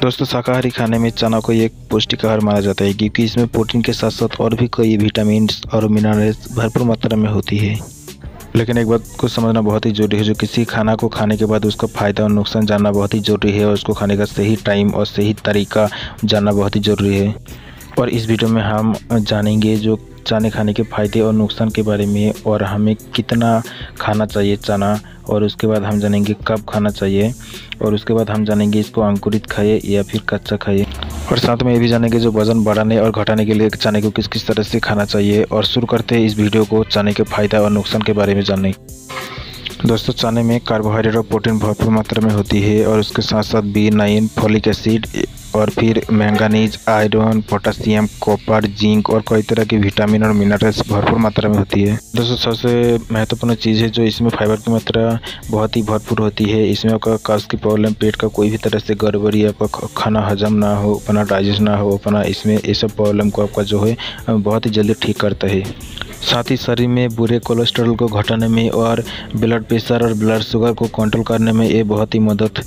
दोस्तों शाकाहारी खाने में चना को एक पौष्टिक आहार माना जाता है क्योंकि इसमें प्रोटीन के साथ साथ और भी कई विटामिन और मिनरल्स भरपूर मात्रा में होती है। लेकिन एक बात को समझना बहुत ही जरूरी है, जो किसी खाना को खाने के बाद उसका फ़ायदा और नुकसान जानना बहुत ही ज़रूरी है और उसको खाने का सही टाइम और सही तरीका जानना बहुत ही ज़रूरी है। और इस वीडियो में हम जानेंगे जो चने खाने के फ़ायदे और नुकसान के बारे में और हमें कितना खाना चाहिए चना, और उसके बाद हम जानेंगे कब खाना चाहिए, और उसके बाद हम जानेंगे इसको अंकुरित खाइए या फिर कच्चा खाइए, और साथ में ये भी जानेंगे जो वजन बढ़ाने और घटाने के लिए चने को किस किस तरह से खाना चाहिए। और शुरू करते हैं इस वीडियो को चने के फ़ायदा और नुकसान के बारे में जानने। दोस्तों चने में कार्बोहाइड्रेट और प्रोटीन भरपूर मात्रा में होती है और उसके साथ साथ B9, फोलिक एसिड और फिर manganese, iron, potassium, copper, zinc और कई तरह के विटामिन और मिनरल्स भरपूर मात्रा में होती है। दोस्तों सबसे महत्वपूर्ण चीज़ है जो इसमें फाइबर की मात्रा बहुत ही भरपूर होती है। इसमें आपका कब्ज की प्रॉब्लम, पेट का कोई भी तरह से गड़बड़ी, आपका खाना हजम ना हो, अपना डाइजेस्ट ना हो अपना, इसमें ये सब प्रॉब्लम को आपका जो है बहुत ही जल्दी ठीक करता है। साथ ही शरीर में बुरे कोलेस्ट्रॉल को घटाने में और ब्लड प्रेशर और ब्लड शुगर को कंट्रोल करने में ये बहुत ही मदद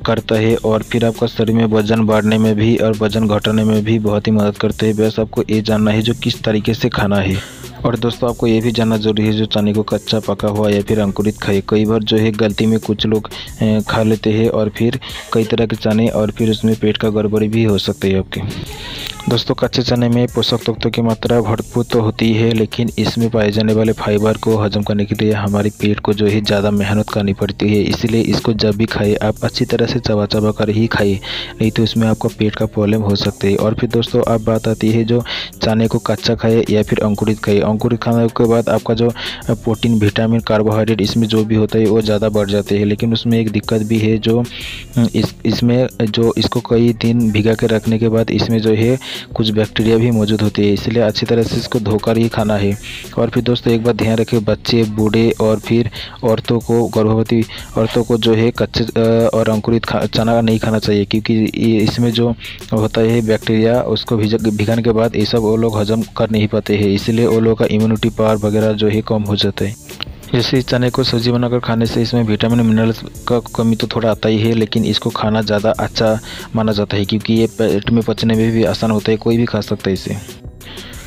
करता है। और फिर आपका शरीर में वजन बढ़ने में भी और वजन घटाने में भी बहुत ही मदद करता है। बस आपको ये जानना है जो किस तरीके से खाना है। और दोस्तों आपको ये भी जानना जरूरी है जो चने को कच्चा, पका हुआ या फिर अंकुरित खाए। कई बार जो है गलती में कुछ लोग खा लेते हैं और फिर कई तरह के चने और फिर उसमें पेट का गड़बड़ी भी हो सकती है आपके। दोस्तों कच्चे चने में पोषक तत्वों की मात्रा भरपूर तो होती है, लेकिन इसमें पाए जाने वाले फाइबर को हजम करने के लिए हमारे पेट को जो है ज़्यादा मेहनत करनी पड़ती है। इसलिए इसको जब भी खाए आप अच्छी तरह से चबा चबा कर ही खाइए, नहीं तो इसमें आपका पेट का प्रॉब्लम हो सकती है। और फिर दोस्तों अब बात आती है जो चने को कच्चा खाए या फिर अंकुरित खाए। अंकुरित खाने के बाद आपका जो प्रोटीन, विटामिन, कार्बोहाइड्रेट इसमें जो भी होता है वो ज़्यादा बढ़ जाते हैं। लेकिन उसमें एक दिक्कत भी है जो इसमें जो इसको कई दिन भिगा के रखने के बाद इसमें जो है कुछ बैक्टीरिया भी मौजूद होती है, इसलिए अच्छी तरह से इसको धोकर ही खाना है। और फिर दोस्तों एक बात ध्यान रखें, बच्चे, बूढ़े और फिर औरतों को, गर्भवती औरतों को जो है कच्चे और अंकुरित चना नहीं खाना चाहिए, क्योंकि इसमें जो होता है बैक्टीरिया उसको भिगाने के बाद ये सब वो लोग हजम कर नहीं पाते हैं, इसलिए वो लोग का इम्यूनिटी पावर वगैरह जो है कम हो जाता है। जैसे इस चने को सब्जी बनाकर खाने से इसमें विटामिन मिनरल्स का कमी तो थोड़ा आता ही है, लेकिन इसको खाना ज़्यादा अच्छा माना जाता है क्योंकि ये पेट में पचने में भी आसान होता है, कोई भी खा सकता है इसे।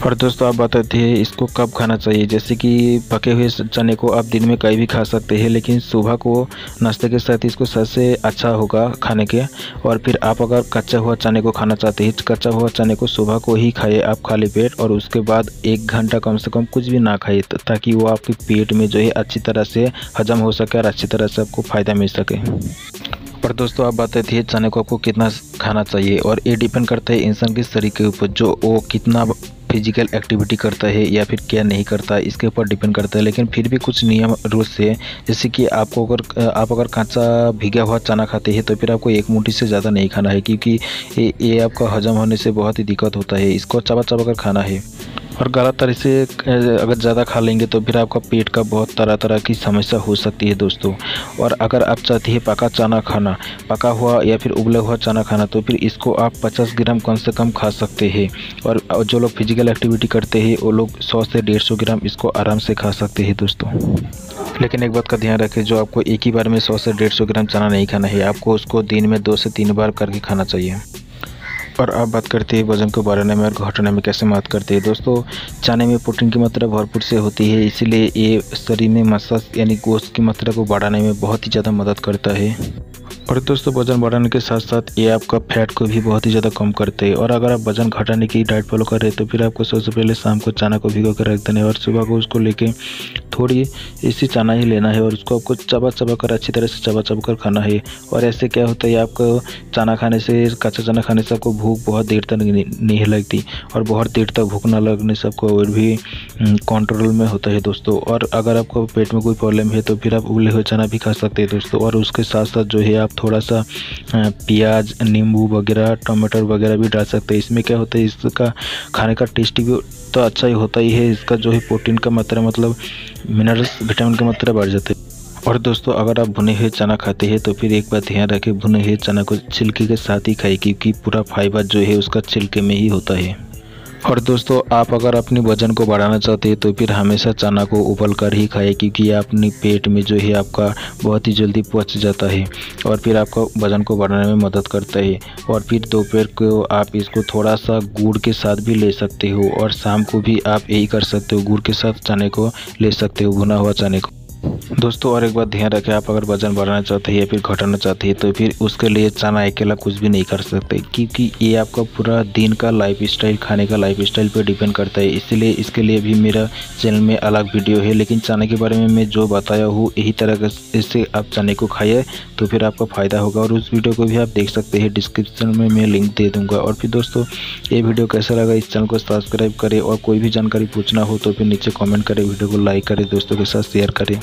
और दोस्तों आप बात आती है इसको कब खाना चाहिए। जैसे कि पके हुए चने को आप दिन में कहीं भी खा सकते हैं, लेकिन सुबह को नाश्ते के साथ इसको सबसे अच्छा होगा खाने के। और फिर आप अगर कच्चा हुआ चने को खाना चाहते हैं, कच्चा हुआ चने को सुबह को ही खाइए आप खाली पेट, और उसके बाद 1 घंटा कम से कम कुछ भी ना खाइए, ताकि वो आपके पेट में जो है अच्छी तरह से हजम हो सके और अच्छी तरह से आपको फ़ायदा मिल सके। और दोस्तों आप बात आती है चने को आपको कितना खाना चाहिए, और ये डिपेंड करता है इंसान के शरीर के ऊपर, जो वो कितना फिजिकल एक्टिविटी करता है या फिर क्या नहीं करता, इसके ऊपर डिपेंड करता है। लेकिन फिर भी कुछ नियम रूल्स है, जैसे कि आप अगर कच्चा भीगा हुआ चना खाते हैं तो फिर आपको 1 मुट्ठी से ज़्यादा नहीं खाना है, क्योंकि ये आपका हजम होने से बहुत ही दिक्कत होता है। इसको चबा चबा कर खाना है, और गलत तरह से अगर ज़्यादा खा लेंगे तो फिर आपका पेट का बहुत तरह तरह की समस्या हो सकती है दोस्तों। और अगर आप चाहते हैं पका चना खाना, पका हुआ या फिर उबला हुआ चना खाना, तो फिर इसको आप 50 ग्राम कम से कम खा सकते हैं। और जो लोग फिजिकल एक्टिविटी करते हैं वो लोग 100 से 150 ग्राम इसको आराम से खा सकते हैं दोस्तों। लेकिन एक बात का ध्यान रखें, जो आपको एक ही बार में 100 से 150 ग्राम चना नहीं खाना है, आपको उसको दिन में 2 से 3 बार करके खाना चाहिए। और अब बात करते हैं वजन को बढ़ाने में और घटाने में कैसे मदद करते हैं। दोस्तों चने में प्रोटीन की मात्रा भरपूर से होती है, इसीलिए ये शरीर में मसल यानी गोश्त की मात्रा को बढ़ाने में बहुत ही ज़्यादा मदद करता है। और दोस्तों वजन बढ़ाने के साथ साथ ये आपका फैट को भी बहुत ही ज़्यादा कम करते हैं। और अगर आप वजन घटाने की डाइट फॉलो कर रहे हैं तो फिर आपको सबसे पहले शाम को चना को भिगो कर रख देना है, और सुबह को उसको लेके थोड़ी इसी चना ही लेना है, और उसको आपको चबा चबा कर अच्छी तरह से चबा चबा कर खाना है। और ऐसे क्या होता है, आपको चना खाने से, कच्चा चना खाने से आपको भूख बहुत देर तक नहीं लगती, और बहुत देर तक भूख ना लगने से आपको और भी कंट्रोल में होता है दोस्तों। और अगर आपको पेट में कोई प्रॉब्लम है तो फिर आप उबले हुए चना भी खा सकते हैं दोस्तों। और उसके साथ साथ जो है आप थोड़ा सा प्याज, नींबू वगैरह, टमाटर वगैरह भी डाल सकते हैं। इसमें क्या होता है, इसका खाने का टेस्ट भी तो अच्छा ही होता ही है, इसका जो है प्रोटीन का मात्रा मतलब मिनरल्स, विटामिन की मात्रा बढ़ जाती है। और दोस्तों अगर आप भुने हुए चना खाते हैं तो फिर एक बात ध्यान रखें, भुने हुए चना को छिलके के साथ ही खाइए, क्योंकि पूरा फाइबर जो है उसका छिलके में ही होता है। और दोस्तों, आप अगर अपनी वज़न को बढ़ाना चाहते हैं तो फिर हमेशा चना को उबल कर ही खाएं, क्योंकि ये अपने पेट में जो है आपका बहुत ही जल्दी पच जाता है और फिर आपका वज़न को बढ़ाने में मदद करता है। और फिर दोपहर को आप इसको थोड़ा सा गुड़ के साथ भी ले सकते हो और शाम को भी आप यही कर सकते हो, गुड़ के साथ चने को ले सकते हो, भुना हुआ चने को। दोस्तों, और एक बात ध्यान रखें, आप अगर वज़न बढ़ाना चाहते हैं या फिर घटाना चाहते हैं तो फिर उसके लिए चना अकेला कुछ भी नहीं कर सकते, क्योंकि ये आपका पूरा दिन का लाइफस्टाइल, खाने का लाइफस्टाइल पे डिपेंड करता है। इसलिए इसके लिए भी मेरा चैनल में अलग वीडियो है, लेकिन चने के बारे में मैं जो बताया हूँ यही तरह से आप चने को खाइए तो फिर आपका फ़ायदा होगा। और उस वीडियो को भी आप देख सकते हैं, डिस्क्रिप्शन में मैं लिंक दे दूँगा। और फिर दोस्तों, ये वीडियो कैसा लगा, इस चैनल को सब्सक्राइब करें और कोई भी जानकारी पूछना हो तो फिर नीचे कॉमेंट करें, वीडियो को लाइक करें, दोस्तों के साथ शेयर करें।